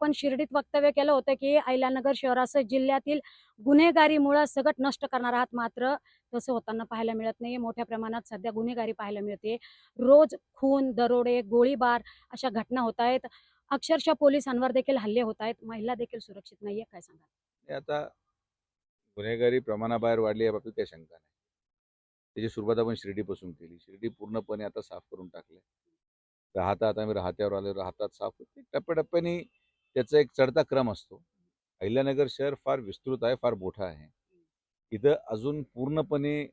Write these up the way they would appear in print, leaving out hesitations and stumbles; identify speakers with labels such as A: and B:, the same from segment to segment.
A: आपण शिर्डीत वक्तव्य केलं होतं की अहिल्यानगर शहरासह जिल्ह्यातील गुन्हेगारीमुळे सगळं नष्ट करणार आहात, मात्र तसं होताना पाहायला मिळत नाही। मोठ्या प्रमाणात सध्या गुन्हेगारी पाहायला मिळते। रोज खून, दरोडे, गोळीबार अशा घटना होत आहेत। अक्षरशः पोलिसांवर देखील हल्ले होत आहेत। महिला देखील सुरक्षित नाहीये, काय सांगाल?
B: आता गुन्हेगारी प्रमाणाबाहेर वाढली याबाबतीत काही शंका नाही. त्याची सुरुवात आपण शिर्डीपासून केली. शिर्डी पूर्णपणे आता साफ करून टाकले. राहता आता आम्ही राहत्यावर आलो, राहतात साफ होते. टप्प्याटप्प्याने त्याचा एक चढता क्रम असतो. अहिल्यानगर शहर फार विस्तृत आहे, फार मोठं आहे. इथं अजून पूर्णपणे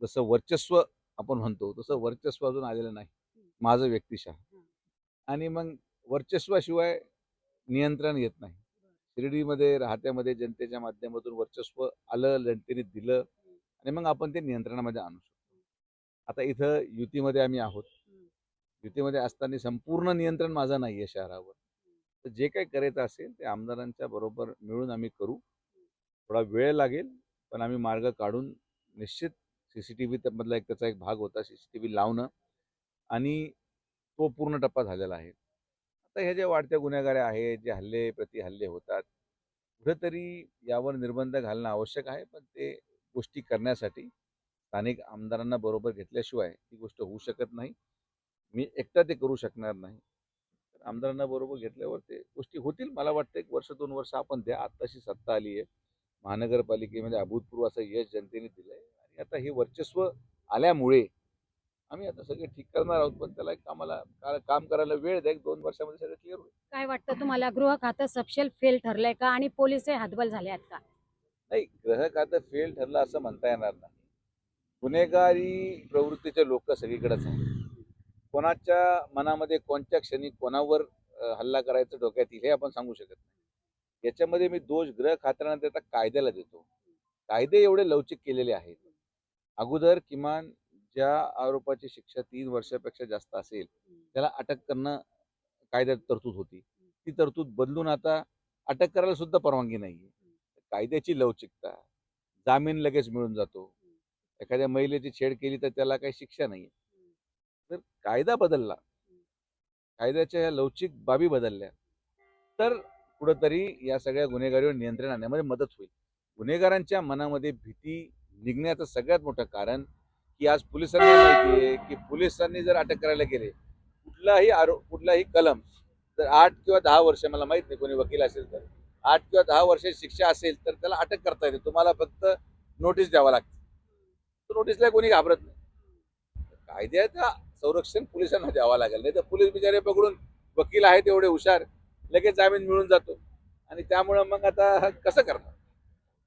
B: जसं वर्चस्व आपण म्हणतो तसं वर्चस्व अजून आलेलं नाही, माझं व्यक्तिशः. आणि मग वर्चस्वाशिवाय नियंत्रण येत नाही. शिर्डीमध्ये राहत्यामध्ये जनतेच्या माध्यमातून वर्चस्व आलं, जनतेने दिलं आणि मग आपण ते नियंत्रणामध्ये आणू शकतो. आता इथं युतीमध्ये आम्ही आहोत. युतीमध्ये असताना संपूर्ण नियंत्रण माझं नाही आहे शहरावर. तर जे काही करायचं असेल ते आमदारांच्या बरोबर मिळून आम्ही करू. थोडा वेळ लागेल, पण आम्ही मार्ग काढून निश्चित CCTV मधला त्याचा एक भाग होता CCTV लावणं, आणि तो पूर्ण टप्पा झालेला आहे. आता ह्या ज्या वाढत्या गुन्हेगाऱ्या आहेत, जे हल्ले प्रति हल्ले होतात, कुठेतरी यावर निर्बंध घालणं आवश्यक आहे. पण ते गोष्टी करण्यासाठी स्थानिक आमदारांना बरोबर घेतल्याशिवाय ही गोष्ट होऊ शकत नाही. मी एकटा ते करू शकणार नाही. तर आमदारांना बरोबर घेतल्यावर ते गोष्टी होतील. मला वाटतं 1 वर्ष 2 वर्ष आपण द्या. आत्ताशी सत्ता आली आहे. महानगरपालिकेमध्ये अभूतपूर्व असं यश जनतेने दिलंय आणि आता हे वर्चस्व आल्यामुळे आम्ही आता सगळे ठीक करणार आहोत. पण त्याला एक आम्हाला काम करायला वेळ द्या. 1-2 वर्षामध्ये सगळं क्लिअर होईल.
A: काय वाटतं तुम्हाला, गृह खातं सपशेल फेल ठरलंय का आणि पोलीसही हातबल झाले आहेत का?
B: नाही, ग्रह खातं फेल ठरलं असं म्हणता येणार नाही. गुन्हेगारी प्रवृत्तीचे लोक सगळीकडेच आहेत. कोणाच्या मनामध्ये कोणत्या क्षणी कोणावर हल्ला करायचं डोक्यात येईल हे आपण सांगू शकत नाही. याच्यामध्ये मी दोष ग्रह खात्याला देता कायद्याला देतो. कायदे एवढे लवचिक केलेले आहेत. अगोदर किमान ज्या आरोपाची शिक्षा 3 वर्षापेक्षा जास्त असेल त्याला अटक करणं कायद्यात तरतूद होती. ती तरतूद बदलून आता अटक करायला सुद्धा परवानगी नाहीये. कायद्याची लवचिकता, जामीन लगेच मिळून जातो. एखाद्या महिलेची छेड केली तर त्याला काही शिक्षा नाही. तर कायदा बदलला, कायद्याच्या या लवचिक बाबी बदलल्या, तर कुठंतरी या सगळ्या गुन्हेगारीवर नियंत्रण आणण्यामध्ये मदत होईल. गुन्हेगारांच्या मनामध्ये भीती निघण्याचं सगळ्यात मोठं कारण की आज पोलिसांना माहिती आहे की पोलिसांनी जर अटक करायला गेले, कुठलाही कलम जर 8 किंवा 10 वर्ष, मला माहित नाही कोणी वकील असेल तर 8 किंवा 10 वर्षाची शिक्षा असेल तर त्याला अटक करता येते. तुम्हाला फक्त नोटीस द्यावा लागते. नोटीसला कोणी घाबरत नाही. कायद्याचं संरक्षण पोलिसांना द्यावं लागेल, नाही तर पोलीस बिचारे पकडून, वकील आहेत एवढे हुशार, लगेच जामीन मिळून जातो आणि त्यामुळं मग आता कसं करणार.